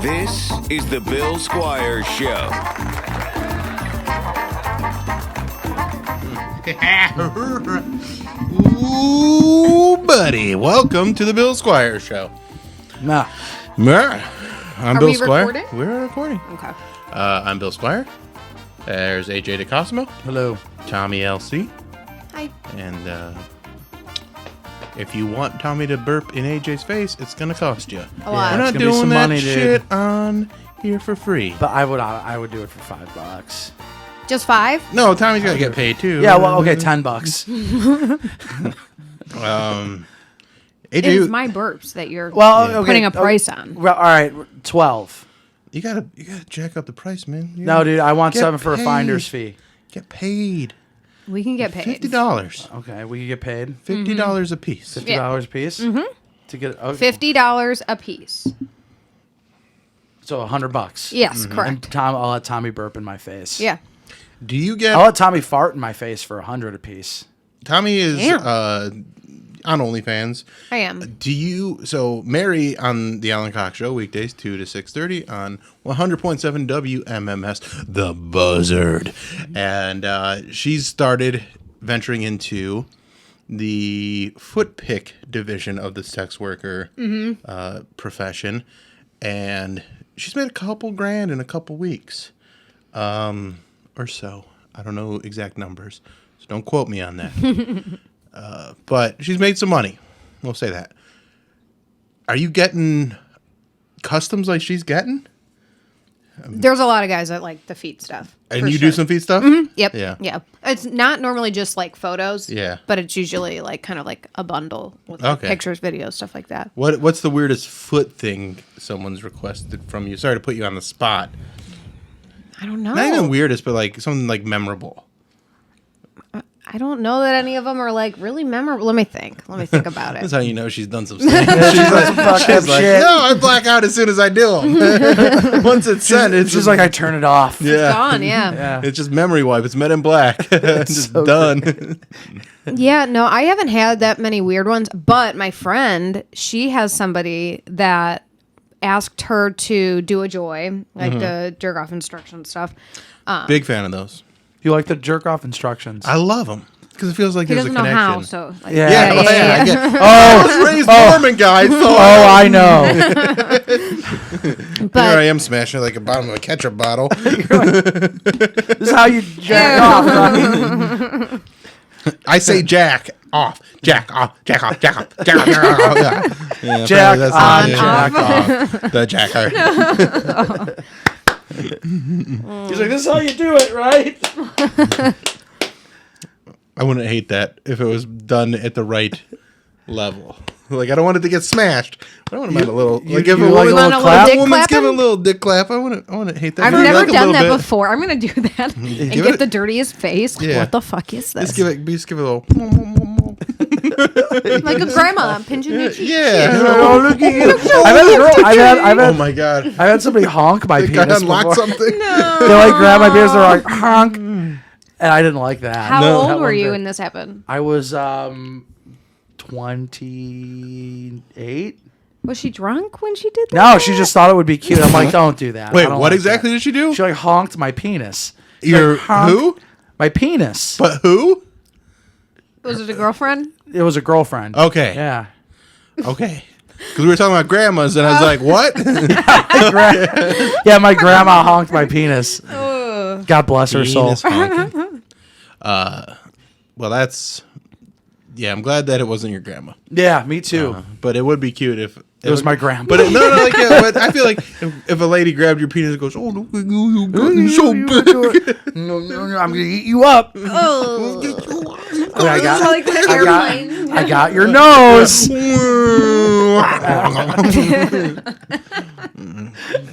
This is the Bill Squire Show. Ooh, buddy. Welcome to the Bill Squire Show. Nah. I'm Bill Squire. Recording? We're recording. Okay. I'm Bill Squire. There's AJ DeCosimo. Hello. Tommy LC. Hi. And if you want Tommy to burp in AJ's face, it's going to cost you. A lot. We're not doing that shit on here for free. But I would do it for $5. Just 5? No, Tommy's got to get paid too. Yeah, well, okay, $10. AJ, It's my burps that you're Okay, putting a price on. Well, all right, 12. you gotta jack up the price, man. No, dude, I want Get 7 for a paid. finder's fee. Get paid. We can get paid. $50. Okay, we can get paid $50 a piece. $50 a piece to get $50 a piece. So $100. Yes, And correct. I'll let Tommy burp in my face. Yeah. Do you get... I'll let Tommy fart in my face for $100 a piece. Tommy is Damn. on OnlyFans. I am. Do you... So, Mary on the Alan Cox Show, weekdays 2 to 6:30 on 100.7 WMMS, The Buzzard. And she's started venturing into the foot pick division of the sex worker profession. And she's made a couple grand in a couple weeks. Or so. I don't know exact numbers, so don't quote me on that. But she's made some money. We'll say that. Are you getting customs like she's getting? There's a lot of guys that like the feet stuff. And you do some feet stuff? Yep. Yeah. Yeah. It's not normally just like photos. Yeah. But it's usually like kind of like a bundle with like, Okay. pictures, videos, stuff like that. What's the weirdest foot thing someone's requested from you? Sorry to put you on the spot. I don't know. Not even weirdest, but like something like memorable. I don't know that any of them are like really memorable. Let me think about That's it. how you know she's done some stuff. she's like, shit. no, I black out as soon as I do them. Once it's sent, it's Just like I turn it off. yeah. Gone, yeah. Yeah. It's just memory wipe. It's Men in Black. Just so done. Yeah, no, I haven't had that many weird ones, but my friend, she has somebody that asked her to do a joy, like the jerk off instruction stuff. Big fan of those. You like the jerk off instructions? I love them because it feels like He there's a doesn't know connection. how, so like, Yeah. I get. I was raised Mormon, guys. So I know. But here I am smashing it like a bottom of a ketchup bottle. This is how you jack off, right? I say jack off, jack off, jack off, jack off, jack off, jack off. Yeah, Jack that's on, it. jack off. The jacker. He's like, this is how you do it, right? I wouldn't hate that if it was done at the right level. Like, I don't want it to get smashed. I want to have a little. Like, if you a like woman, a little clap? a woman's Dick giving a clapping? little dick clap, I want to hate that. I've Maybe never like a done little that bit. before. I'm gonna do that and Give get it- the dirtiest face. Yeah. What the fuck is this? Just give it a little. Like a grandma pinching your cheek. Yeah. Oh, look at you. Oh my god. I've had somebody honk my I penis unlocked before. something. They like grab my penis, they're like honk, and I didn't like that. How No. old That were one you bit. when this happened? I was 28. Was she drunk when she did that? No, she just thought it would be cute. I'm like, don't do that. I Wait, don't what like exactly that. did she do? She like honked my penis. She, Your like, honked who? My penis. But who? Was it a girlfriend? It was a girlfriend. Okay. Yeah. Okay. Because we were talking about grandmas, and I was like, what? Yeah, my grandma honked my penis. God bless her soul. Penis honking. Well, that's... Yeah, I'm glad that it wasn't your grandma. Yeah, me too. But it would be cute if... It was my grandma. But but I feel like if a lady grabbed your penis and goes, oh, look at you, you're so big. No, I'm gonna eat you up. Oh, I got, like an airplane. I got your nose.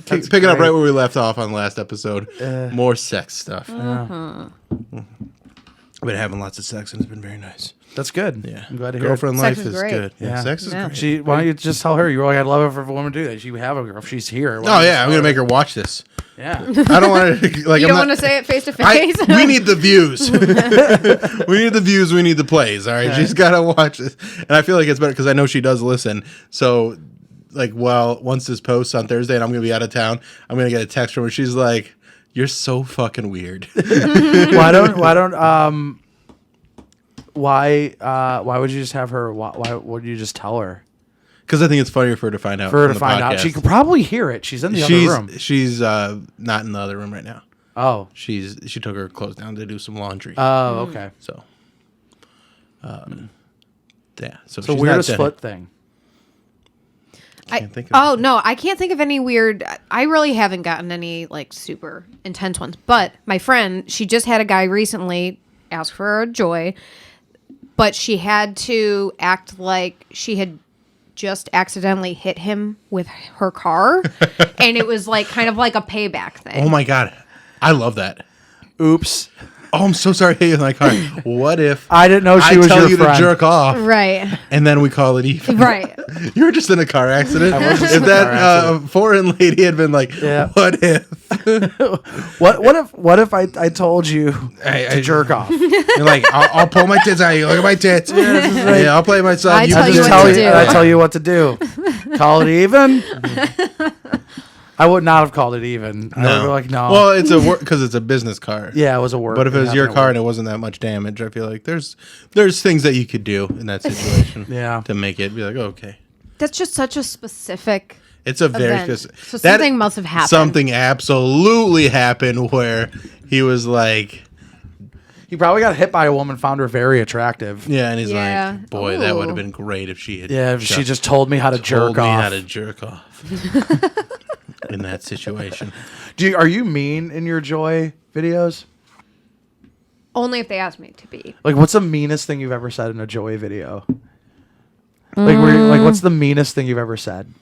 Picking up right where we left off on the last episode. More sex stuff. I've been having lots of sex, and it's been very nice. That's good. Yeah. I'm glad to hear. Girlfriend Sex life is is great. good. Yeah, Yeah. sex is Yeah. great. Why don't you just tell her? You're like, I'd love it for a woman to do that. She would have a girl if she's here. Oh, yeah, I'm going to make her watch this. Yeah. I don't want to, like, You I'm don't want not... to say it face to face? We need the views. We need the views. We need the plays. All right. She's got to watch this. And I feel like it's better because I know she does listen. So like, well, once this posts on Thursday and I'm gonna be out of town, I'm gonna get a text from her. She's like, "You're so fucking weird." Why would you just have her? Why would you just tell her? Because I think it's funnier for her to find out. For her from to the find out, podcast. she could probably hear it. She's in the other room. She's not in the other room right now. Oh, She took her clothes down to do some laundry. oh, okay. So, yeah. So The she's weirdest not foot thing. Can't think of Oh no, I can't think of any weird. I really haven't gotten any like super intense ones. But my friend, she just had a guy recently ask for a joy, but she had to act like she had just accidentally hit him with her car, and it was like kind of like a payback thing. Oh my god, I love that. Oops. Oh, I'm so sorry to hit you in my car. What if I didn't know she was tell your you friend. to jerk off, Right, and then we call it even? right. You were just in a car accident. was just If in a that car accident. foreign lady had been like, Yeah. "What if?" What if I told you to jerk off? You're like, I'll pull my tits out. You look at my tits. Yeah, I'll play myself. I tell you Just what to do. I tell you what to do. Call it even. I would not have called it even. I would be like, no. Well, it's a work because it's a business car. Yeah, it was a work. But if it was your happened at car work. and it wasn't that much damage, I feel like there's things that you could do in that situation. Yeah. To make it be like, okay. That's just such a specific. It's a very Event. speci- So something must have happened. Something absolutely happened where he was like, he probably got hit by a woman, found her very attractive. yeah, and he's Yeah. like, boy, that would have Ooh. been great if she had. Yeah, if she just told me how to told jerk me off. how to jerk off in that situation. Are you mean in your Joy videos? Only if they ask me to be. Like, what's the meanest thing you've ever said in a Joy video? Like, what's the meanest thing you've ever said?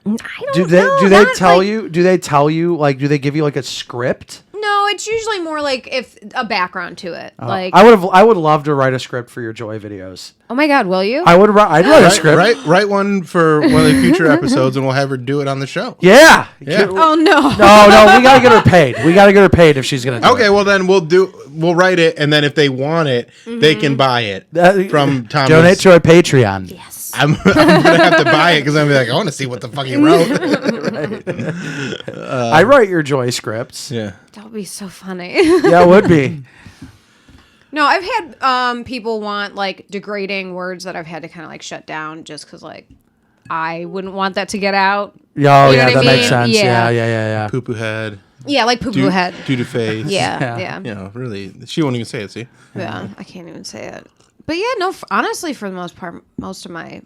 I don't Do they know. do they Not, tell like- you? Do they tell you? Like, do they give you like a script? No, it's usually more like if a background to it. Like, I would love to write a script for your Joy videos. oh my God, will you? I'd write a script. Write one for one of the future episodes, and we'll have her do it on the show. Yeah. Yeah. Oh no. No, we gotta get her paid. We gotta get her paid if she's gonna do Okay, it. well then we'll write it, and then if they want it, they can buy it from Thomas. Donate to our Patreon. Yes. I'm gonna have to buy it because I'm gonna be like, I want to see what the fuck he wrote. I write your Joy scripts. Yeah. That would be so funny. Yeah, it would be. No, I've had people want like degrading words that I've had to kind of like shut down just because like I wouldn't want that to get out. Oh, You know yeah, what I that makes mean? sense. Yeah. Yeah. Poo poo head. Yeah, like poo poo head. Doo doo face. Yeah, Yeah. yeah. You know, really, she won't even say it. See. Yeah, I can't even say it. But yeah, no, honestly, for the most part, most of my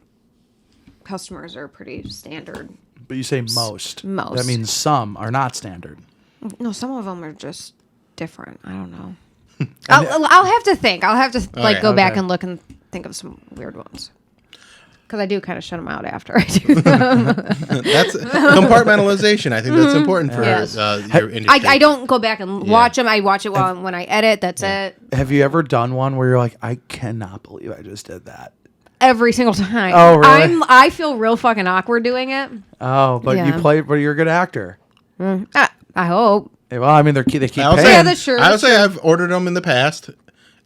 customers are pretty standard. But you say most. Most. That means some are not standard. No, some of them are just different. I don't know. I'll have to think. I'll have to like Okay, go back okay. and look and think of some weird ones. Because I do kind of shut them out after I do. That's compartmentalization. I think that's important for Yes. your industry. I don't go back and watch them. I watch it when I edit. That's it. Have you ever done one where you're like, I cannot believe I just did that? Every single time. Oh, really? I feel real fucking awkward doing it. Oh, but Yeah. but you're a good actor. I hope. Yeah, well, I mean, they keep I would paying. say, Yeah, that's true, I would that's say I've ordered them in the past,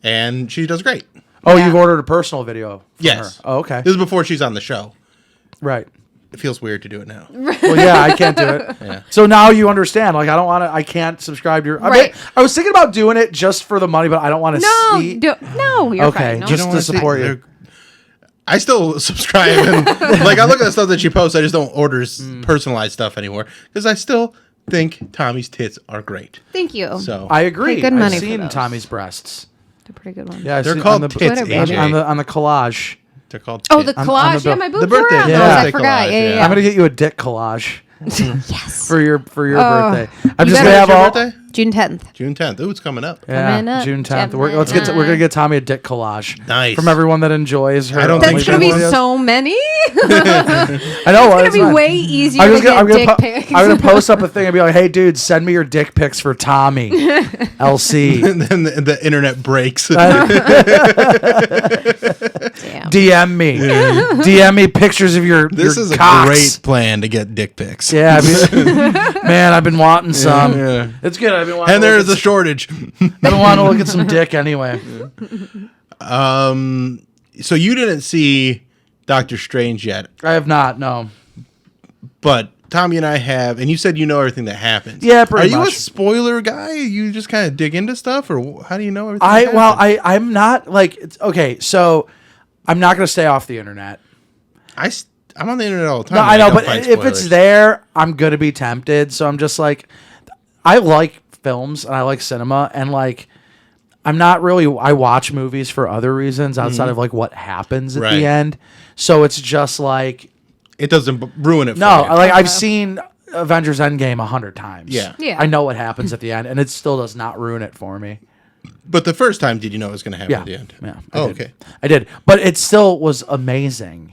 and she does great. Oh, Yeah. you've ordered a personal video from Yes. her. Oh, okay. This is before she's on the show. Right. It feels weird to do it now. Well, yeah, I can't do it. Yeah. So now you understand. Like, I don't want to. I can't subscribe to your. Right. I was thinking about doing it just for the money, but I don't want to No, see. no, you're Okay, fine. No. just don't to wanna see- support you. they're- I still subscribe and like I look at the stuff that she posts. I just don't order personalized stuff anymore because I still think Tommy's tits are great. Thank you. So I agree. Pay good I've money for seen those. Tommy's breasts. They're pretty good ones. Yeah, I've they're seen called on the, tits, Twitter, AJ. baby. on the collage. They're called. Oh, the tits. on collage. the Yeah, my boobs the birthday- were on yeah, those. I birthday forgot. collage, Yeah, yeah. yeah. I'm gonna get you a dick collage Yes. for your birthday. I'm You just better- gonna have Your all. birthday? June 10th. June 10th. Ooh, it's coming up. Yeah, Coming up, June 10th. We're Gemini. gonna get Tommy a dick collage. Nice. From everyone that enjoys her. I don't That's think gonna be videos. so many. I know. It's gonna be way easier to get dick pics. I'm gonna post up a thing and be like, "Hey, dude, send me your dick pics for Tommy, LC." And then the internet breaks. Damn. DM me pictures of your. This your is a cocks. great plan to get dick pics. Yeah, man, I've been wanting some. Yeah. It's good. I've been wanting. And to there look is a shortage. I've been wanting to look at some dick anyway. So you didn't see Doctor Strange yet, I have not. No. but Tommy and I have, and you said you know everything that happens. Yeah, pretty Are you much. a spoiler guy? You just kind of dig into stuff, or how do you know everything? that Well, happens? I'm not like okay. So I'm not gonna stay off the internet. I'm on the internet all the time. No, and I know, don't but find if it's spoilers. there, I'm gonna be tempted. So I'm just like, I like films and I like cinema, and like, I'm not really. I watch movies for other reasons outside of like what happens at Right. the end. So it's just like, it doesn't ruin it. For no, you. like I've seen Avengers Endgame 100 times. Yeah. Yeah. I know what happens at the end, and it still does not ruin it for me. But the first time, did you know it was going to happen Yeah, at the end? yeah. Oh, I did. okay. I did, but it still was amazing.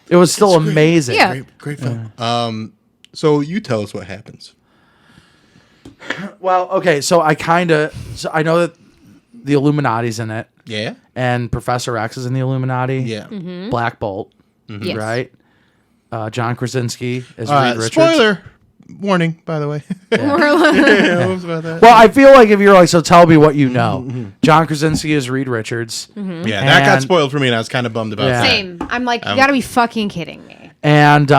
It was still amazing. Yeah. Great film. So you tell us what happens. Well, okay, so I know that the Illuminati's in it, Yeah. and Professor X is in the Illuminati. Yeah. Black Bolt, Yes. right? John Krasinski is Reed Richards. Spoiler warning, by the way. Yeah, what about that? Well, I feel like if you're like, so tell me what you know. John Krasinski is Reed Richards, Yeah, that got And- spoiled for me, and I was kind of bummed about Yeah. that. Same. I'm like, you gotta be fucking kidding me. and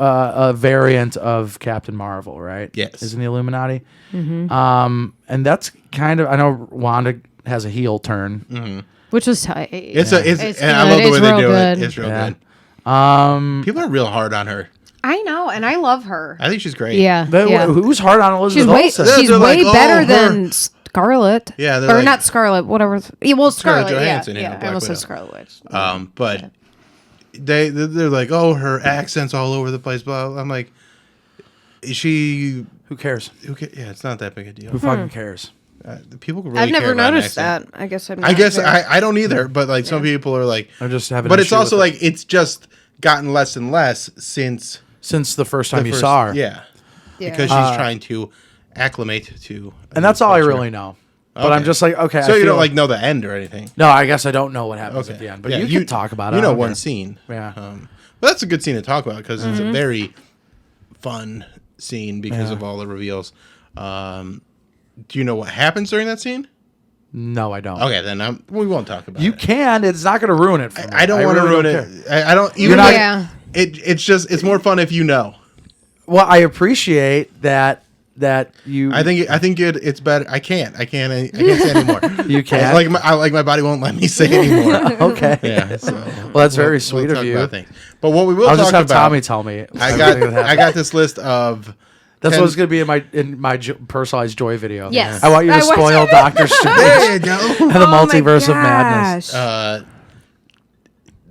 a variant of Captain Marvel, right? Yes. Is in the Illuminati. And that's kind of, I know Wanda has a heel turn. Which was tight. It's It's and I good. love the way It's they real do good. it. It's real Yeah. good. People are real hard on her. I know, and I love her. I think she's great. Yeah. Who's hard on She's Elizabeth way Olsen? she's They're way like, better her. than Scarlet. Yeah, they're or like- not Scarlet. Whatever. Yeah, well, Scarlet. Johansson, yeah, yeah, I Black almost said Widow. Scarlet Witch. But they're like, oh, her accent's all over the place. Blah. I'm like, is she? Who cares? Yeah, it's not that big a deal. Who fucking cares? People really I've care never about an noticed accent. that. I guess I'm. I guess I don't either. But like some people are like, I just have an but it's issue also with it. like it's just gotten less and less since Since the first time the you first- saw her. Yeah, Yeah. because she's trying to acclimate to, And that's all I really know. But I'm Okay. just like, okay. So I you feel don't like know the end or anything? No, I guess I don't know what happens Okay. at the end. But Yeah, you can talk about it. You I know don't one care. scene. Yeah. But that's a good scene to talk about because it's a very fun scene because Yeah. of all the reveals. Do you know what happens during that scene? No, I don't. Okay, then we won't talk about You it. can. It's not going to ruin it for me. I don't want to really ruin don't it. care. I don't. Even You're not- like, Yeah. it's more fun if you know. Well, I appreciate that you. I think it's better. I can't say anymore. You can't? I like my body won't let me say anymore. Okay. Yeah. So Well, that's very sweet we'll of talk you. about things. But what we will I'll talk just have about. Tommy tell me. I everything that got happened. this list of. That's 10 what's going to be in my personalized joy video. Yes. I want you to I want spoil you to- Doctor Strange There you go. and the multiverse of madness.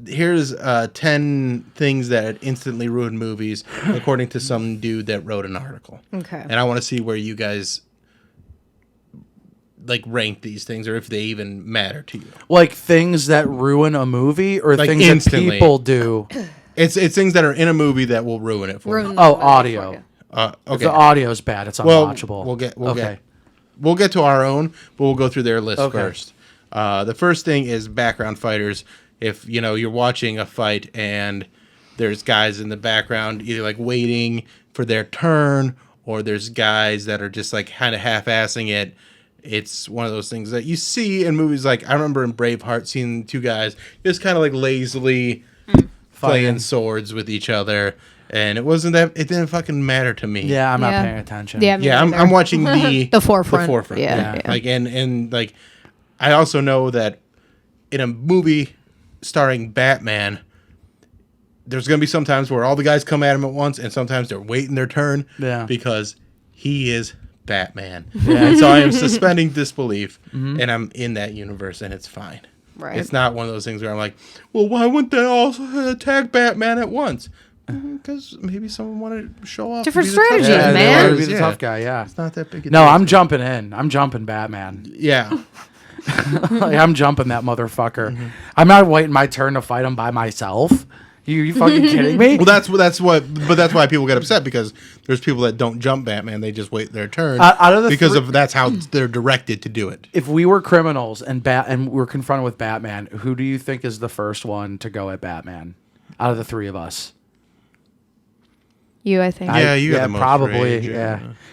Here's 10 things that instantly ruined movies, according to some dude that wrote an article. Okay. And I want to see where you guys like rank these things, or if they even matter to you. Like things that ruin a movie, or Like things instantly. that people do. It's things that are in a movie that will ruin it for you. Oh, audio. If Okay. the audio's bad, it's Well, unwatchable. we'll get to our own, but we'll go through their list Okay. first. The first thing is background fighters. If you're watching a fight and there's guys in the background either like waiting for their turn, or there's guys that are just like kind of half-assing it. It's one of those things that you see in movies. Like I remember in Braveheart seeing two guys just kind of like lazily playing swords with each other. And it didn't fucking matter to me. Yeah, I'm not Yeah. paying attention. Yeah. Me Yeah, neither. I'm watching the The forefront. The forefront. Yeah. Yeah. Like and like I also know that in a movie starring Batman, there's gonna be some times where all the guys come at him at once, and sometimes they're waiting their turn. Yeah. Because he is Batman. Yeah. And so I am suspending disbelief, and I'm in that universe, and it's fine. Right. It's not one of those things where I'm like, well, why wouldn't they all attack Batman at once? Because maybe someone wanted to show off. Different to be the tough strategies, guy. Yeah, they man. want to be the Yeah. tough guy. Yeah. It's not that big a No, deal. I'm jumping in. I'm jumping Batman. Yeah. Like, I'm jumping that motherfucker. I'm not waiting my turn to fight him by myself. You fucking kidding me? Well, that's why people get upset, because there's people that don't jump Batman; they just wait their turn Out of the because three- of that's how they're directed to do it. If we were criminals and we're confronted with Batman, who do you think is the first one to go at Batman out of the three of us? You, I think. Yeah, you got yeah, the most probably. rage,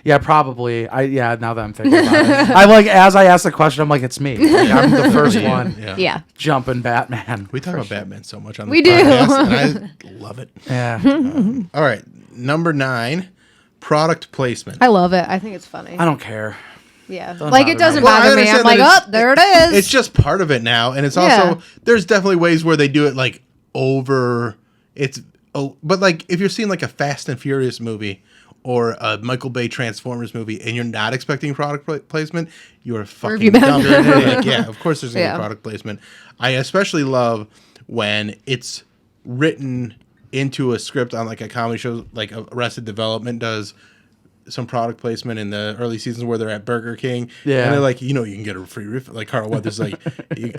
Yeah, probably. Now that I'm thinking about it, as I asked the question, I'm like, it's me. Like, I'm the first one Yeah. jumping Batman. We talk about Batman so much on this We do. podcast, and I love it. Yeah. All right, number 9, product placement. I love it. I think it's funny. I don't care. Yeah. Doesn't Like, bother it doesn't me. Well, I bother me. I'm understand like, that oh, there it is. It's just part of it now, and it's also there's definitely ways where they do it like over. But like if you're seeing like a Fast and Furious movie or a Michael Bay Transformers movie, and you're not expecting product placement, you're fucking you been? dumb. You're an idiot. Yeah, of course there's gonna Yeah. be product placement. I especially love when it's written into a script on like a comedy show, like Arrested Development does some product placement in the early seasons where they're at Burger King. Yeah. And they're like, you can get a free refill. Like Carl Weathers, like,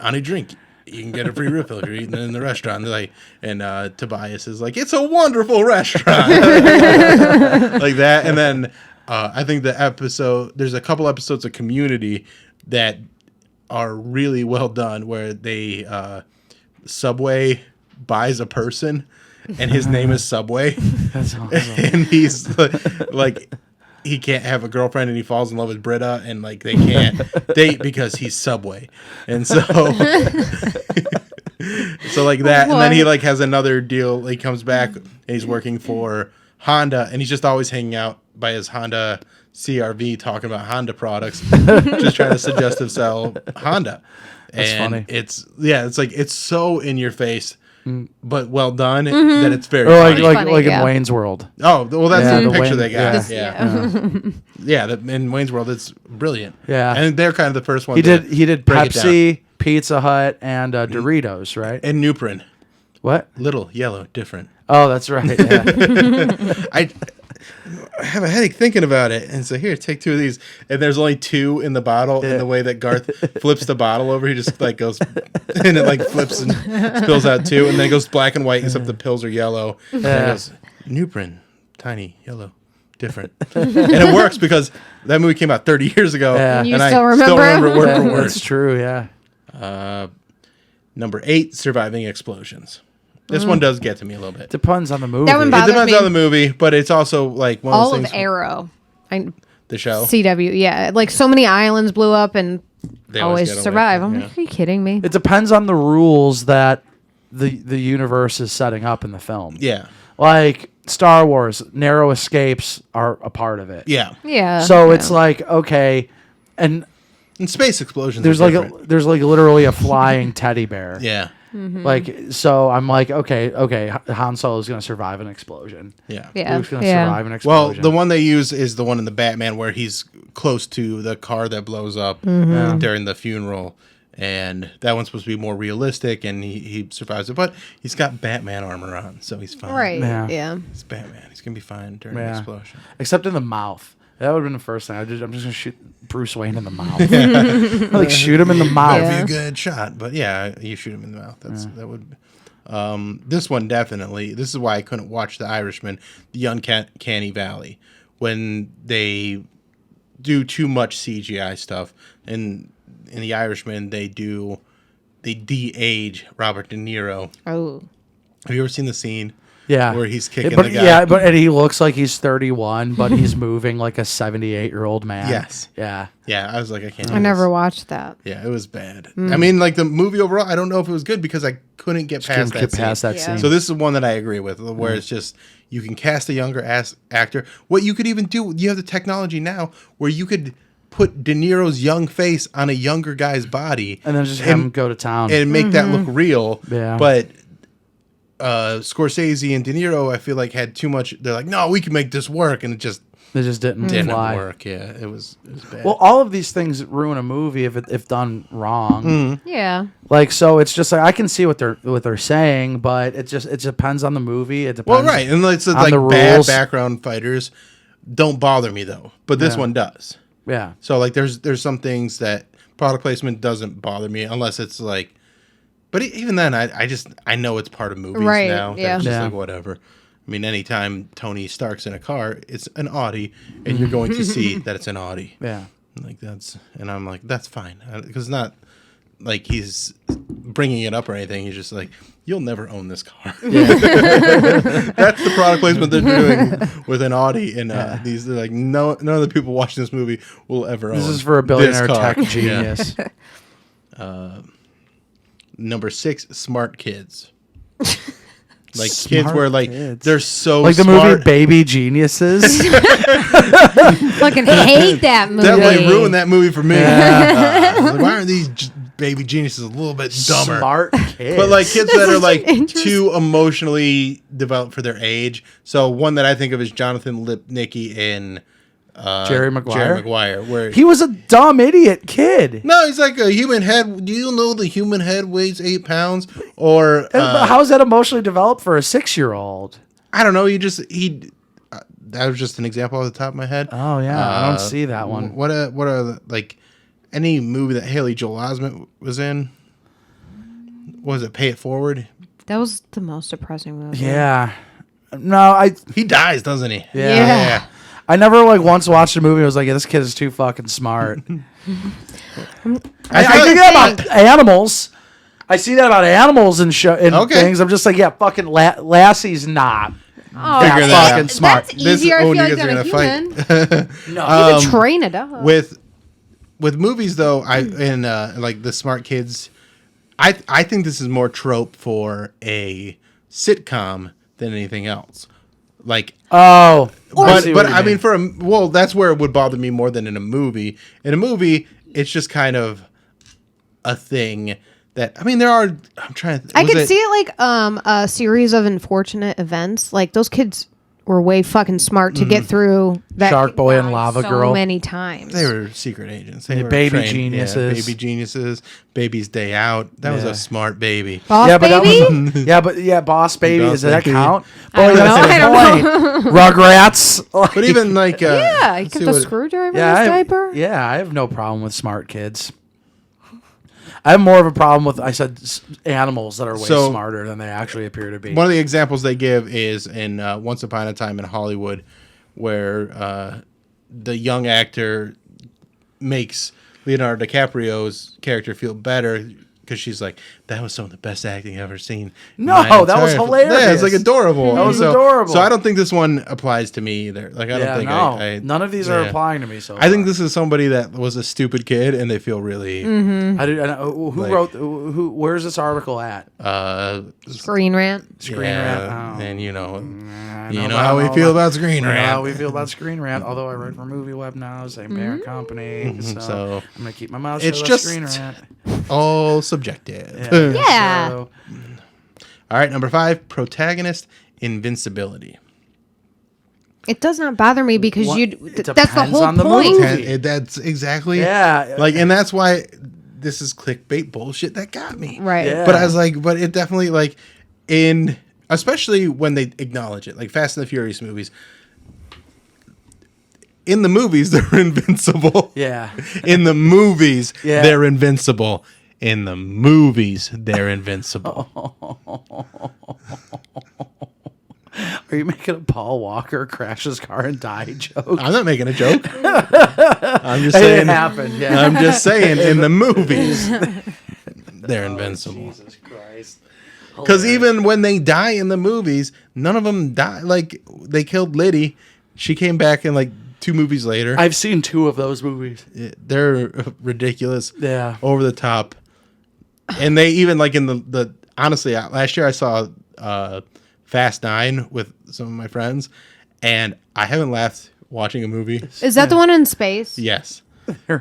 on a drink, you can get a free refill if you're eating in the restaurant. They're like, and Tobias is like, it's a wonderful restaurant. Like that. And then I think there's a couple episodes of Community that are really well done where they, Subway buys a person and his name is Subway. That's awesome. And he's like he can't have a girlfriend and he falls in love with Britta and like they can't date because he's Subway. And so so like that. And then he like has another deal. He comes back and he's working for Honda and he's just always hanging out by his Honda CRV talking about Honda products, just trying to suggestive sell Honda. That's and funny. It's so in your face, but well done that it's very Or funny. Funny, in yeah. Wayne's World. Oh, well, that's Yeah, the the picture Wayne- they got. yeah. In Wayne's World, it's brilliant. Yeah. and they're kind of the first one. He did break it down. Pepsi, Pizza Hut, and Doritos, right? And Nuprin, What? little, yellow, different. Oh, that's right. Yeah. I have a headache thinking about it, and so here, take 2 of these. And there's only 2 in the bottle. Yeah. And the way that Garth flips the bottle over, he just like goes, and it like flips and spills out 2, and then it goes black and white, except the pills are yellow. And it goes Nuprin, tiny, yellow, different, and it works because that movie came out 30 years ago, Yeah. and You I still still remember? remember it word for word. That's true, yeah. Number 8, surviving explosions. This one does get to me a little bit. Depends on the movie. That one It bothers depends me. on the movie, but it's also like one All of of those things. Arrow. The show. CW, yeah. Like so many islands blew up and They always get away survive. from I'm it, like, are you kidding me? It depends on the rules that the universe is setting up in the film. Yeah. Like Star Wars, narrow escapes are a part of it. Yeah. Yeah. So it's like, okay, and And space explosions. there's are like different. there's like literally a flying teddy bear. Yeah. Like, so I'm like, okay, Han Solo's gonna survive an explosion. Yeah. Yeah. Luke's gonna Yeah. survive an Well, explosion. the one they use is the one in the Batman where he's close to the car that blows up during the funeral. And that one's supposed to be more realistic, and he survives it. But he's got Batman armor on, so he's fine. Right. Yeah. Yeah. He's Batman. He's going to be fine during the Yeah. explosion. Except in the mouth. That would have been the first thing. I'm just gonna shoot Bruce Wayne in the mouth. Like shoot him in the mouth. That Yeah. would be a good shot. But yeah, you shoot him in the mouth. That would. This one definitely. This is why I couldn't watch The Irishman, The Uncanny Valley, when they do too much CGI stuff. And in The Irishman, they de-age Robert De Niro. Oh. Have you ever seen the scene? Yeah, Where he's kicking but, the guy. Yeah, and he looks like he's 31, but he's moving like a 78-year-old man. Yes. Yeah. Yeah, I was like, I can't. I do never this. watched that. Yeah, it was bad. I mean, like the movie overall, I don't know if it was good because I couldn't get past Couldn't that get past scene. that Yeah. scene. So this is one that I agree with, where it's just you can cast a younger actor. What you could even do, you have the technology now where you could put De Niro's young face on a younger guy's body and then just have him go to town. and make that look real. Yeah. But Scorsese and De Niro, I feel like had too much. They're like, no, we can make this work, and it just They just didn't didn't fly. work. Yeah, it was bad. Well, all of these things ruin a movie if done wrong. Yeah. Like, so it's just like I can see what they're saying, but it depends on the movie. It depends. Well, right, and it's on like the bad rules. background fighters don't bother me though, but this Yeah. one does. Yeah. So like, there's some things that product placement doesn't bother me unless it's like, but even then, I know it's part of movies Right, now. That yeah. it's just Yeah. like whatever. I mean, anytime Tony Stark's in a car, it's an Audi, and you're going to see that it's an Audi. Yeah. Like and I'm like, that's fine because not like he's bringing it up or anything. He's just like, you'll never own this car. That's the product placement they're doing with an Audi. And these, they're like, none of the people watching this movie will ever own This is for a billionaire this car. tech genius. Number 6, smart kids. Like Smart kids where like kids. they're so Like the smart. movie Baby Geniuses. Fucking hate that movie. Definitely ruined that movie for me. Like, why aren't these baby geniuses a little bit dumber? Smart kids. But like kids that are like interesting. too emotionally developed for their age. So one that I think of is Jonathan Lipnicki in Jerry Maguire? where He was a dumb idiot kid. no, he's like a human head. Do you know the human head weighs 8 pounds? Or But how is that emotionally developed for a 6-year-old? I don't know. That was just an example off the top of my head. Oh yeah, I don't see that one. What are the, like any movie that Haley Joel Osment was in? What was it? Pay It Forward. That was the most depressing movie. Yeah. No, He dies, doesn't he? Yeah. I never like once watched a movie and was like, yeah, this kid is too fucking smart. I think that about animals. I see that about animals and things. I'm just like, yeah, fucking Lassie's not. Oh, Figure that fucking out. smart. That's easier. I feel like than a human. No. You could train it up. With movies though, in like the smart kids, I think this is more trope for a sitcom than anything else. Like Oh, but I mean that's where it would bother me more than in a movie. In a movie, it's just kind of a thing that I'm trying to I could see it like a series of unfortunate events. Like those kids were way fucking smart to get through that Shark Boy and Lava so Girl. many times. they were secret agents. They were baby trained. geniuses. Yeah, baby geniuses. Baby's Day Out. That was Yeah. a smart baby. Boss yeah, but Baby? that was Boss Baby. Boss Does that Baby. count? I don't know. I the point. Rugrats. But even like Yeah, you let's get see the what- screwdriver in Yeah, his diaper. I have no problem with smart kids. I have more of a problem with animals that are way So- smarter than they actually appear to be. One of the examples they give is in Once Upon a Time in Hollywood, where the young actor makes Leonardo DiCaprio's character feel better because she's like, that was some of the best acting I've ever seen. in No, my that was entire-" hilarious. Yeah, it's like adorable. That was So- adorable. So I don't think this one applies to me either. Like I don't yeah, think no, none of these are yeah. applying to me. So I think this is somebody that was a stupid kid and they feel really who wrote? Where's this article at? Screen Rant. Screen yeah, Rant. Oh. and you know know how we about- feel about Screen You know Rant. how we feel about Screen Rant. Although I write for Movie Web now, same parent company, so So, I'm gonna keep my mouth it's shut about just- Screen Rant. all subjective. Yeah. So, All right, number 5, protagonist invincibility. It does not bother me because What? you. It That's the depends whole on the point. movie. That's exactly Yeah. like, and that's why this is clickbait bullshit that got me. Right. Yeah. But I was like, but it definitely like especially when they acknowledge it, like Fast and the Furious movies. In the movies, they're invincible. Yeah. In the movies, Yeah. they're invincible. In the movies, they're invincible. Are you making a Paul Walker crash his car and die joke? I'm not making a joke. I'm just It saying. didn't happen. Yeah. I'm just saying. In the movies, they're invincible. Jesus Christ. Because even when they die in the movies, none of them die. Like they killed Liddy. She came back in like 2 movies later. I've seen 2 of those movies. They're ridiculous. Yeah. Over the top. And they even like in the honestly, last year I saw Fast 9 with some of my friends, and I haven't laughed watching a movie. Is that the one in space? Yes.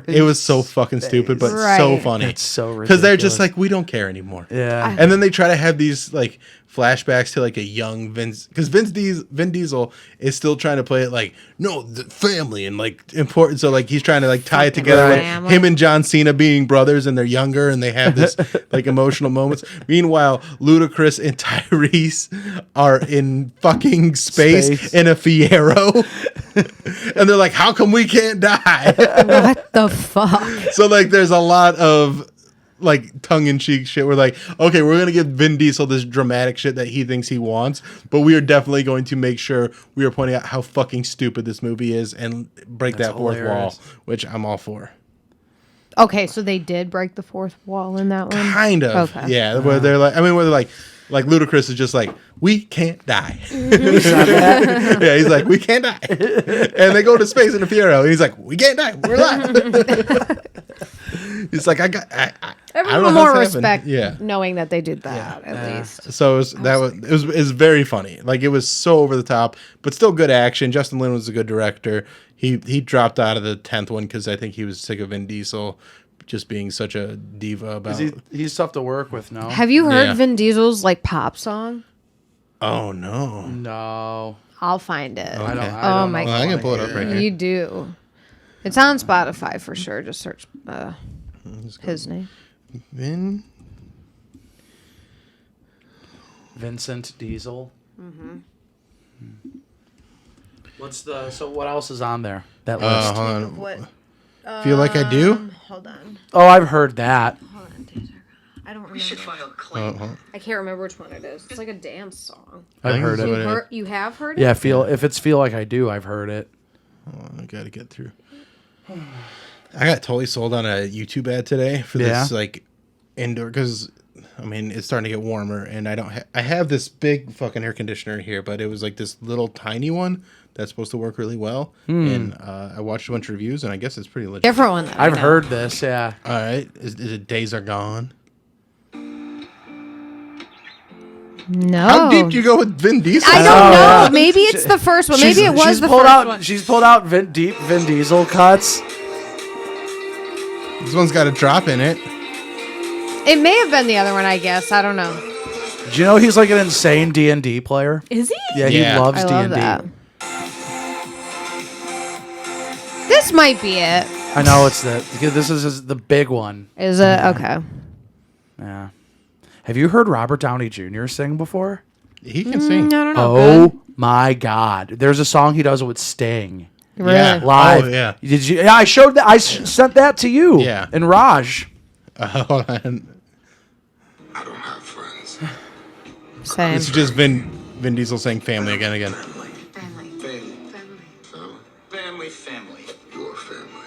It was so fucking stupid, but so Right. funny. It's so ridiculous. Because they're just like, we don't care anymore. Yeah. And then they try to have these like flashbacks to like a young Vince, because Vin Diesel is still trying to play it like, no, the family and like important. So like he's trying to like tie it together with family. him and John Cena being brothers and they're younger and they have this like emotional moments. Meanwhile, Ludacris and Tyrese are in fucking space. In a Fiero. And they're like, how come we can't die? What the fuck? So like there's a lot of like tongue-in-cheek shit. We're like, okay, we're gonna give Vin Diesel this dramatic shit that he thinks he wants, but we are definitely going to make sure we are pointing out how fucking stupid this movie is and break That's that fourth hilarious. wall, which I'm all for. Okay, so they did break the fourth wall in that one. Kind of. Okay. Yeah, where they're like, like Ludacris is just like, we can't die. Yeah, he's like, we can't die. And they go to space in a Fiero, and he's like, we can't die. We're alive. He's like, I don't know Everyone how more this happened. respect Yeah. knowing that they did that, at least. So it was very funny. Like, it was so over the top, but still good action. Justin Lin was a good director. He dropped out of the 10th one because I think he was sick of Vin Diesel just being such a diva about. He's tough to work with. No. Have you heard Yeah. Vin Diesel's like pop song? Oh no. No. I'll find it. I don't. Okay. I don't my know Well, I if can wanna pull it hear up right here. You do. It's on Spotify for sure. Just search his name. Vin. Vincent Diesel. So what else is on there? That list. Hold on. What? Feel like I do? Hold on. Oh, I've heard that. Hold on. I don't We should remember. file a claim. I can't remember which one it is. It's like a dance song. I've heard this is it. what it- You have heard it? Yeah, feel like I do. I've heard it. Hold on, I gotta get through. I got totally sold on a YouTube ad today for this like indoor because I mean it's starting to get warmer and I have this big fucking air conditioner here, but it was like this little tiny one that's supposed to work really well. And I watched a bunch of reviews and I guess it's pretty legit. Different one. Though, I've heard this. Yeah. All right, is it Days Are Gone? No. How deep do you go with Vin Diesel? I don't Oh, know. yeah. Maybe it's the first one. Maybe it was she's the pulled first out, one. She's pulled out Vin Diesel cuts. This one's got a drop in it. It may have been the other one, I guess. I don't know. Do you know he's like an insane D&D player? Is he? Yeah, Yeah. he loves I D&D. love that. This might be it. I know it's this is the big one. Is it? Okay. Yeah. Have you heard Robert Downey Jr. sing before? He can sing. I don't know. Oh my God! There's a song he does with Sting Really? Yeah. live. Oh, yeah. Did you? Yeah, I showed that. Sent that to you. Yeah. And Raj. Hold on. I don't have friends. Same. This is just Vin Diesel saying family again. Family. Family. Your family.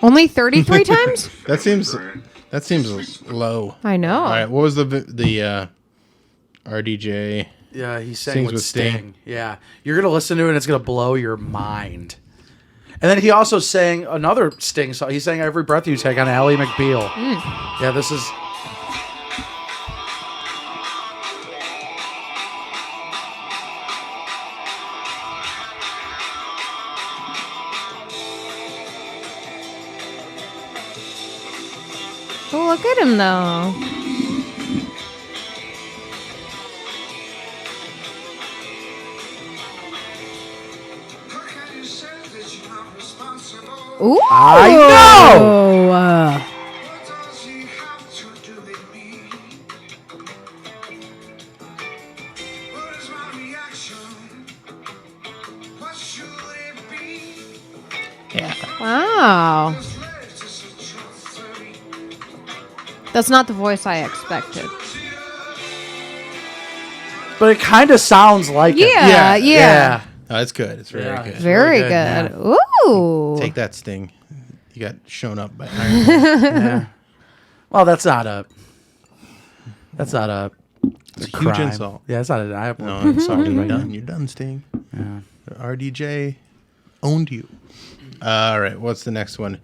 Only 33 times? That seems low. I know. All right, what was the RDJ? Yeah, he sang Sings with with Sting. Sting. Yeah, you're gonna listen to it and it's gonna blow your mind. And then he also sang another Sting song. He sang "Every Breath You Take" on Ally McBeal. Yeah, this is. Oh, look at him, though. Ooh. I know! Wow. That's not the voice I expected. But it kind of sounds like it. Yeah. Yeah. Oh, it's good. It's very Yeah. good. Very Really good, good. Ooh. Take that, Sting. You got shown up by Iron Man. Yeah. Well, that's not a. It's a huge crime. insult. Yeah, it's not a. No, I'm sorry. You're done. You're done, Sting. Yeah. RDJ owned you. All right. What's the next one?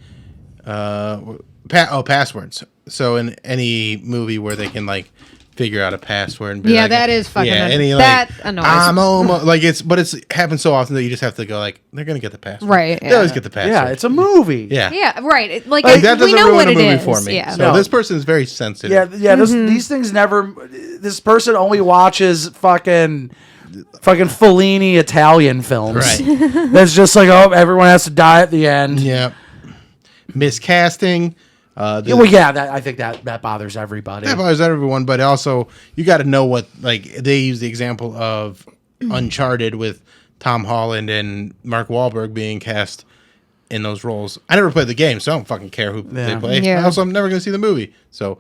Passwords. So in any movie where they can like figure out a password and be Yeah, like, that is fucking any that like annoys. I'm almost like it's happens so often that you just have to go like they're gonna get the password. Right, They yeah. always get the password. Yeah, it's a movie. yeah. Yeah, right. Like, Like, that we doesn't know ruin what a it movie is. for me. Yeah. So No. this person is very sensitive. Yeah. These things never. This person only watches fucking Fellini Italian films. Right. That's just like, oh, everyone has to die at the end. Yeah. Miscasting. I think that bothers everybody. That bothers everyone, but also you got to know what like they use the example of Uncharted with Tom Holland and Mark Wahlberg being cast in those roles. I never played the game, so I don't fucking care who they play. Yeah. Also, I'm never going to see the movie, so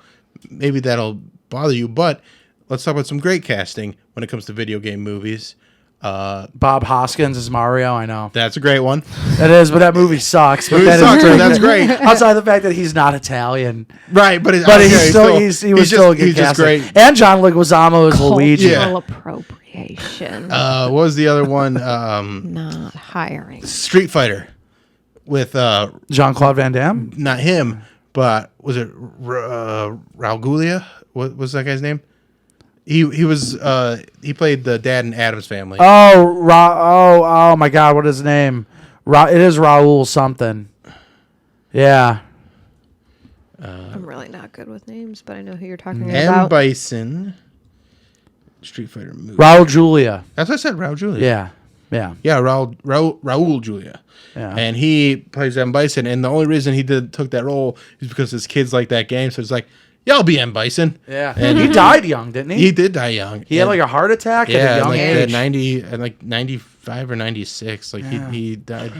maybe that'll bother you. But let's talk about some great casting when it comes to video game movies. Bob Hoskins is Mario. I know That's a great one. it is, but that movie sucks. But Movie that is sucks, but great. that's great. Outside the fact that he's not Italian, Right, but but okay, he was still a good he's just casting. great. And John Leguizamo is Luigi. Yeah. Appropriation. What was the other one? Not hiring. Street Fighter with Jean-Claude Van Damme. not him, but was it Raul Julia? What was that guy's name? He was he played the dad in Addams Family. Oh my God, what is his name? It is Raul something. Yeah. I'm really not good with names, but I know who you're talking M. about. Bison. Street Fighter movie. Raul Julia. That's what I said, Raul Julia. Yeah. Yeah. Yeah, Raul Julia. Yeah. And he plays M. Bison, and the only reason he took that role is because his kids like that game, so it's like, yeah, I'll be M. Bison. Yeah. And he died young, didn't he? He did die young. He had like a heart attack at a young like age. 95 or 96. Like he died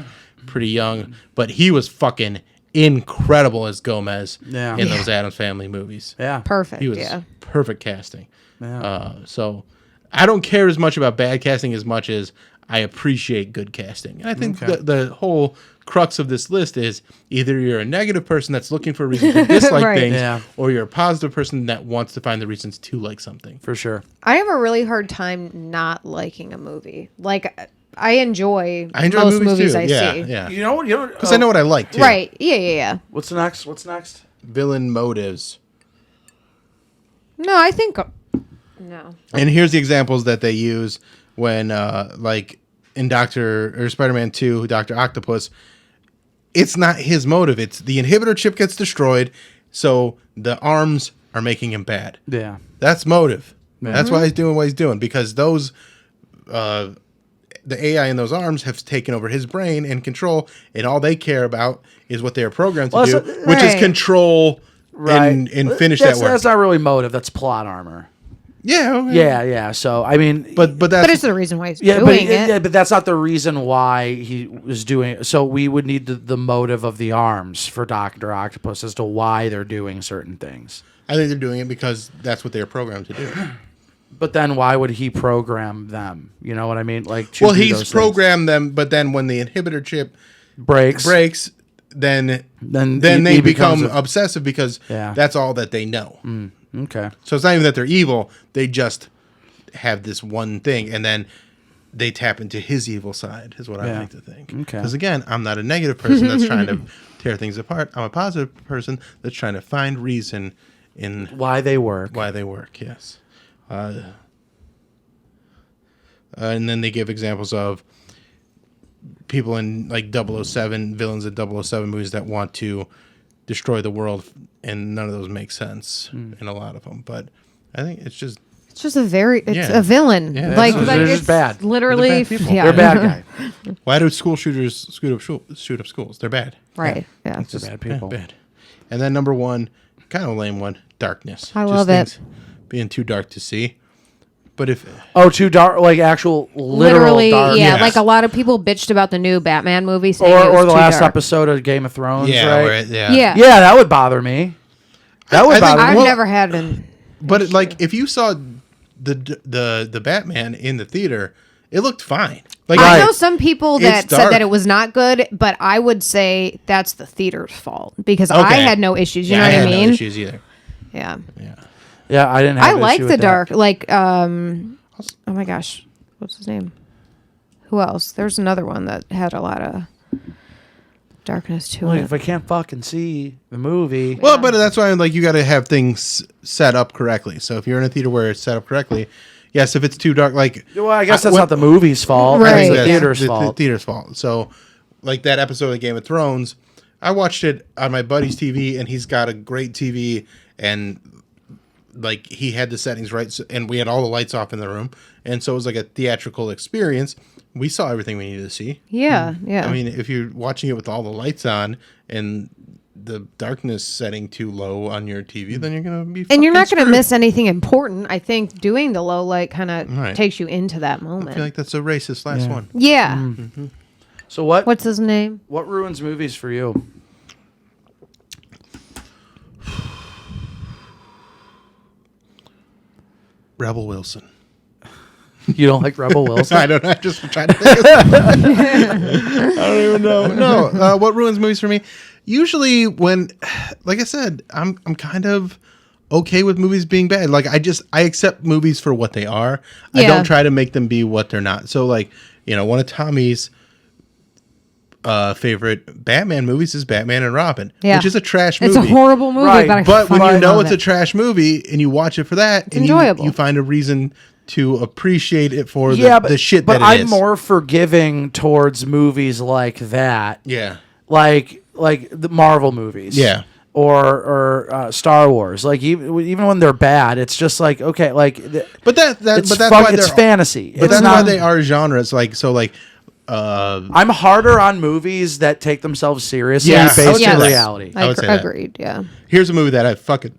pretty young, but he was fucking incredible as Gomez in those Addams Family movies. Yeah. Perfect. He was Yeah. perfect casting. Yeah. So I don't care as much about bad casting as much as I appreciate good casting. And I think the whole crux of this list is either you're a negative person that's looking for a reason to dislike Right. things, or you're a positive person that wants to find the reasons to like something. For sure. I have a really hard time not liking a movie. Like, I enjoy most movies too. I see. Yeah. You know what? Because I know what I like, too. Right. Yeah. What's next? What's next? Villain motives. No, I think no. And here's the examples that they use when, like, in Spider-Man 2, Dr. Octopus, it's not his motive. It's the inhibitor chip gets destroyed, so the arms are making him bad. Yeah. That's motive. Yeah. That's why he's doing what he's doing, because those, the AI in those arms have taken over his brain and control, and all they care about is what they're programmed to do, which is Right. control and finish that work. That's not really motive. That's plot armor. Yeah. Okay. Yeah. So I mean, But that's But it's the reason why he's doing it. but that's not the reason why he was doing it. So we would need the motive of the arms for Dr. Octopus as to why they're doing certain things. I think they're doing it because that's what they're programmed to do. But then why would he program them? You know what I mean? Like, to Well, do he's those programmed them, but then when the inhibitor chip things. breaks. then Then they he become becomes obsessive because that's all that they know. Okay. So it's not even that they're evil; they just have this one thing, and then they tap into his evil side. Is what I like to think. Okay. Because again, I'm not a negative person that's trying to tear things apart. I'm a positive person that's trying to find reason in Why they work. why they work. Yes. And then they give examples of people in like 007, villains in 007 movies that want to destroy the world, and none of those make sense in a lot of them. But I think it's just a villain. Yeah, like they're just it's bad. literally, They're bad people. yeah. They're bad guy. why do school shooters shoot up schools? They're bad. Right. Yeah. They're bad people. Bad. And then number one, kind of a lame one, darkness. I Just love it. things being too dark to see. But if Oh, too dark, like actual literal Literally, dark. yeah. Yes. Like a lot of people bitched about the new Batman movie, saying it Or was the too last dark. episode of Game of Thrones, yeah, right? yeah, Yeah. Yeah, that would bother me. That would I think- bother I've me. never had an. But like, if you saw the Batman in the theater, it looked fine. Like I Right. know some people It's that said dark. that it was not good, but I would say that's the theater's fault because I Okay. had no issues. You yeah, know what I had mean? No issues either. Yeah. Yeah. Yeah, I didn't have I an like issue the with that. dark. Like, oh my gosh, what's his name? Who else? There's another one that had a lot of darkness to Like, it. if I can't fucking see the movie, Well, but that's why like you got to have things set up correctly. So if you're in a theater where it's set up correctly, yes. If it's too dark, like well, I guess that's not the movie's fault. Right. It's the that's theater's the fault. theater's fault. So, like that episode of Game of Thrones, I watched it on my buddy's TV, and he's got a great TV, and like he had the settings right, and we had all the lights off in the room, and so it was like a theatrical experience. We saw everything we needed to see. Yeah, yeah. I mean, if you're watching it with all the lights on and the darkness setting too low on your TV, then you're gonna be. and you're not fucking going to screwed. miss anything important. I think doing the low light kind of Right. takes you into that I moment. feel like that's a racist last one. Yeah. So what? What's his name? What ruins movies for you? Rebel Wilson. You You don't like Rebel Wilson? I don't know. I just trying to think of I don't even know. No. What ruins movies for me? Usually when, like I said, I'm kind of okay with movies being bad. Like I accept movies for what they are. I Yeah. don't try to make them be what they're not. So like, one of Tommy's favorite Batman movies is Batman and Robin, Yeah. which is a trash movie. It's a horrible movie, Right. but I But when fucking you know love it's a it. trash movie and you watch it for that, and enjoyable. you find a reason to appreciate it for Yeah, the shit but that it I'm is. more forgiving towards movies like that. Yeah. Like the Marvel movies. Yeah. Or Star Wars. Like even when they're bad, it's just like okay, like But that's it's why it's they're fantasy. But It's that's not. why they are genres. I'm harder on movies that take themselves seriously Yeah, I would based say on that. reality. I would say that. Agreed. Yeah. Here's a movie that I fucking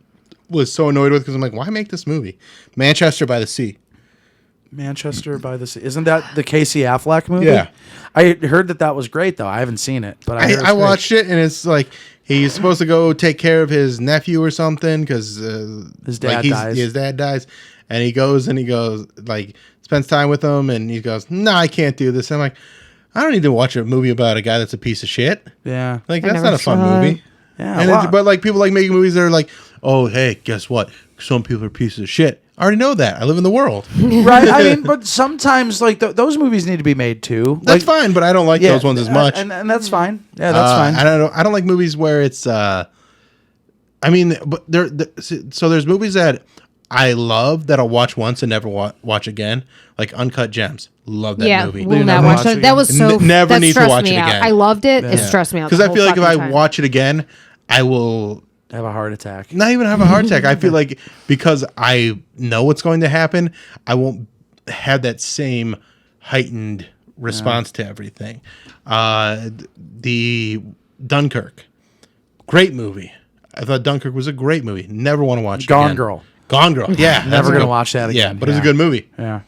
was so annoyed with because I'm like, why make this movie? Manchester by the Sea. Manchester by the Sea. Isn't that the Casey Affleck movie? Yeah. I heard that was great though. I haven't seen it, but I heard I watched it and it's like he's supposed to go take care of his nephew or something because His dad dies. His dad dies, and he goes like spends time with him, and he goes, "No, I can't do this." I'm like, I don't need to watch a movie about a guy that's a piece of shit. Yeah. Like I that's never not a fun saw it. movie. Yeah. And wow. but like people like making movies that are like, oh hey, guess what? Some people are pieces of shit. I already know that. I live in the world. Right. I mean, but sometimes like those movies need to be made too. That's fine, but I don't like Yeah, those ones as much. and that's fine. Yeah, that's fine. I don't like movies where it's. I mean, but so there's movies that I love that I'll watch once and never watch again. Like Uncut Gems. Love that Yeah, movie. we'll You not never watch watch that. it That was so. Never that need to stressed watch me it out. again. I loved it. It stressed me out Because the I whole feel like if I fucking time. watch it again, I will Have a heart attack. not even have a heart attack. I feel like because I know what's going to happen, I won't have that same heightened response to everything. The Dunkirk, great movie. I thought Dunkirk was a great movie. Never want to watch it Gone again. Girl. Gone Girl. Yeah, that's Never a gonna good- watch that Yeah, again. but it's a Yeah. good movie. Yeah.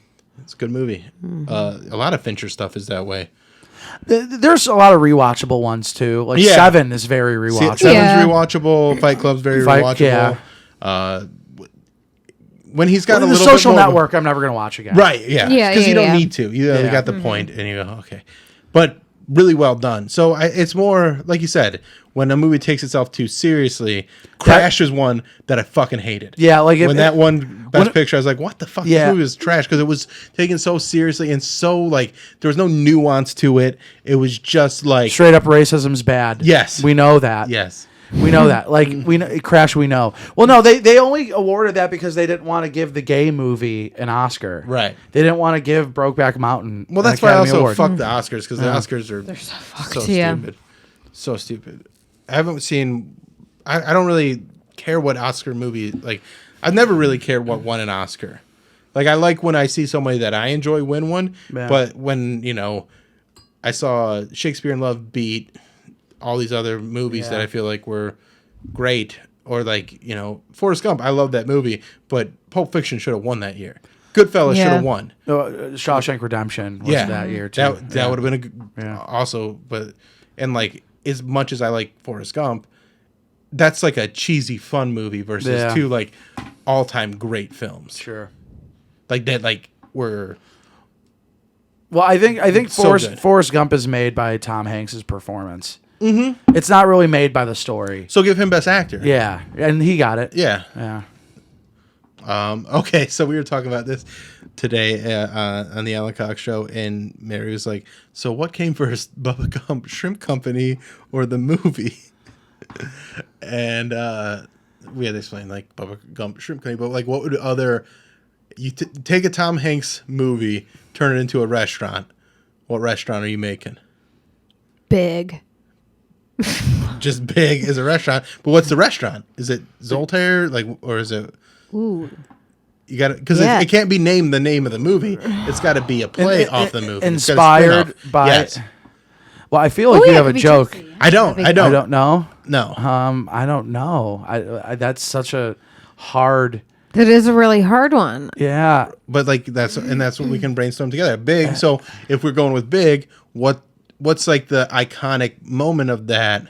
It's a good movie. A lot of Fincher stuff is that way. There's a lot of rewatchable ones too. Like Yeah. Seven is very rewatchable. Seven's Yeah. rewatchable. Fight Club's very rewatchable. Yeah. When he's got The a little Social bit more Network, I'm never gonna watch again. right? Yeah, Yeah, because you don't yeah. need to. You Yeah. got the point, and you go okay. But really well done. So it's more like you said. When a movie takes itself too seriously, Crash is one that I fucking hated. Yeah, like when that one Best when- Picture, I was like, "What the fuck? Yeah. This movie is trash," because it was taken so seriously and so like there was no nuance to it. It was just like Straight up racism's bad. Yes. We know that. yes. We know that. Like we know Crash. We know. Well, no, they only awarded that because they didn't want to give the gay movie an Oscar. Right. They didn't want to give Brokeback Mountain. Well, an that's why I Academy also Award. fuck the Oscars because the Oscars are so fucked. so Yeah. stupid. So stupid. I haven't seen. I don't really care what Oscar movie like. I've never really cared what won an Oscar. Like I like when I see somebody that I enjoy win one, Yeah. but when I saw Shakespeare in Love beat all these other movies that Yeah. I feel like were great, or like Forrest Gump. I love that movie, but Pulp Fiction should have won that year. Goodfellas should Yeah. have won. Shawshank Redemption was that year too. That Yeah. would have been a good, Yeah. also, but and like as much as I like Forrest Gump, that's like a cheesy fun movie versus Yeah. two like all time great films. Sure. Like that were Well, I think So Forrest good. Forrest Gump is made by Tom Hanks's performance. Mm-hmm. It's not really made by the story. so give him Best Actor. Yeah, and he got it. Yeah. Yeah. Okay, so we were talking about this today on the Alan Cox show, and Mary was like, "So what came first, Bubba Gump Shrimp Company or the movie?" And we had to explain like Bubba Gump Shrimp Company, but like, what would other take a Tom Hanks movie, turn it into a restaurant? What restaurant are you making? Big. Just big as a restaurant, but what's the restaurant? Is it Zoltaire, like, or is it? Ooh. You got to because Yeah. it can't be named the name of the movie. It's got to be a play off the movie. It's gotta Inspired spin off. by. Yes. Well, I feel like Oh, you yeah, have it a could be joke. juicy. I don't. I don't know. No. I don't know. I that's such a hard. That is a really hard one. Yeah. But like that's what we can brainstorm together. Big. So if we're going with big, what's like the iconic moment of that?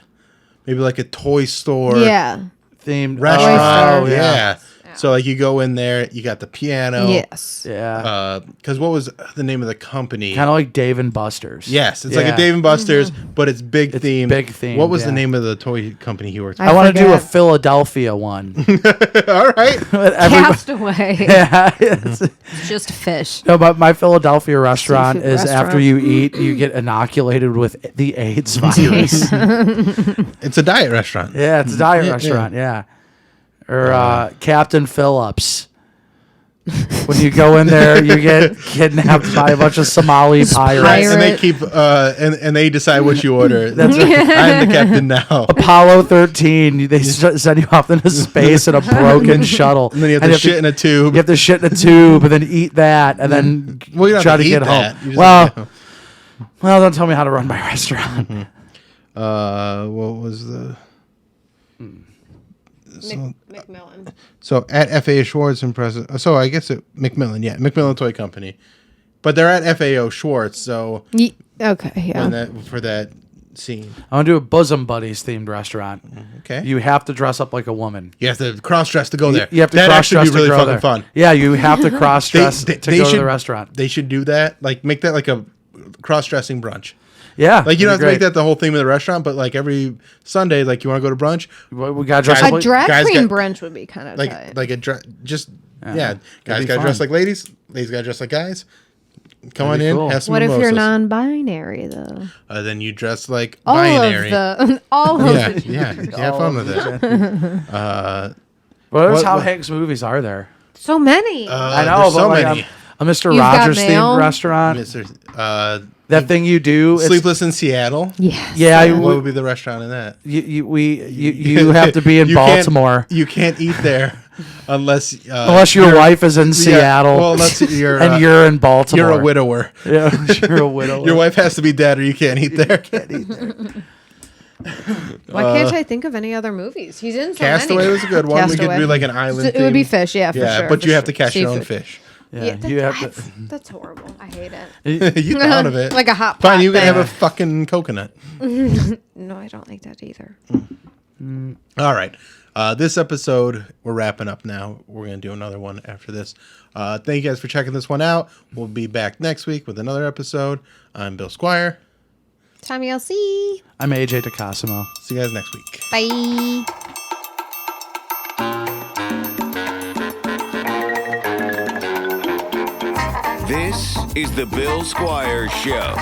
Maybe like a toy store Yeah. Themed restaurant. Oh, yeah. So like you go in there, you got the piano. Yes. Yeah. Because what was the name of the company? Kind of like Dave and Buster's. Yes, it's like a Dave and Buster's, but it's big theme. big themed, What was the yeah. name of the toy company he worked for? I want to do a forget. Philadelphia one. All right. Castaway. Yeah. It's- It's just fish. no, but my Philadelphia restaurant Seafood is restaurant. after you eat, you get inoculated with the AIDS virus. It's a diet restaurant. Yeah, it's a diet Yeah, restaurant. Yeah. Or Captain Phillips. When you go in there, you get kidnapped by a bunch of Somali Right, pirates. and they Pirate. keep and they decide what you order. That's right. I'm the captain now. Apollo 13, they send you off into space in a broken shuttle. And then you have to shit in a tube. You have to shit in a tube and then eat that and then Well, you don't try have to to get eat that. home. You just have to- Well, don't tell me how to run my restaurant. What was the McMillan. so at FAO Schwartz and President? So I guess McMillan, yeah, McMillan Toy Company, but they're at FAO Schwartz. So Okay, yeah. when that for that scene, I want to do a Bosom Buddies themed restaurant. okay, You have to dress up like a woman. you have to cross dress to go there. You have to that cross actually dress be really to go fucking there. fun. Yeah, you have to cross dress to go to should, the restaurant. They should do that. Like make that like a cross dressing brunch. Yeah, Like you don't have that'd to be make that the whole theme of the restaurant, but like every Sunday, like you want to go to brunch, great. We got to dress Guys- up A like drag guys queen got- brunch would be kind of tight. like a just yeah, be guys got to dress fun. like ladies, ladies got to dress like guys. Come on be in, cool. have some What if you're mimosas. non-binary though? Then you dress like All binary. of the all of yeah, the yeah, you have fun with it. What Tom what- Hanks movies are there? so many. I know, there's but so like many. a Mr. You've Got Rogers Mail. themed restaurant. Mr. That thing you do. it's- Sleepless in Seattle. yes. Yeah, I What would- would be the restaurant in that? you have to be in You can't- Baltimore You can't eat there unless unless your wife is in Seattle. well, unless you're and you're in Baltimore. you're a widower. Yeah, you're a widow. Your wife has to be dead, or you can't eat there. Why can't I think of any other movies? He's in so Castaway many. was a good one. We could Castaway. do like an island. It would be theme. fish, yeah, for Yeah, sure. but for you have to sure. catch your own Seafood. fish. Yeah, that- you have to. That's horrible. I hate it. You out of it. Like a hot Fine, pot you can thing. have a fucking coconut. No, I don't like that either. All right. This episode, we're wrapping up now. We're going to do another one after this. Thank you guys for checking this one out. We'll be back next week with another episode. I'm Bill Squire. Tommy LC. I'm AJ DeCosimo. See you guys next week. Bye. This is the Bill Squire Show.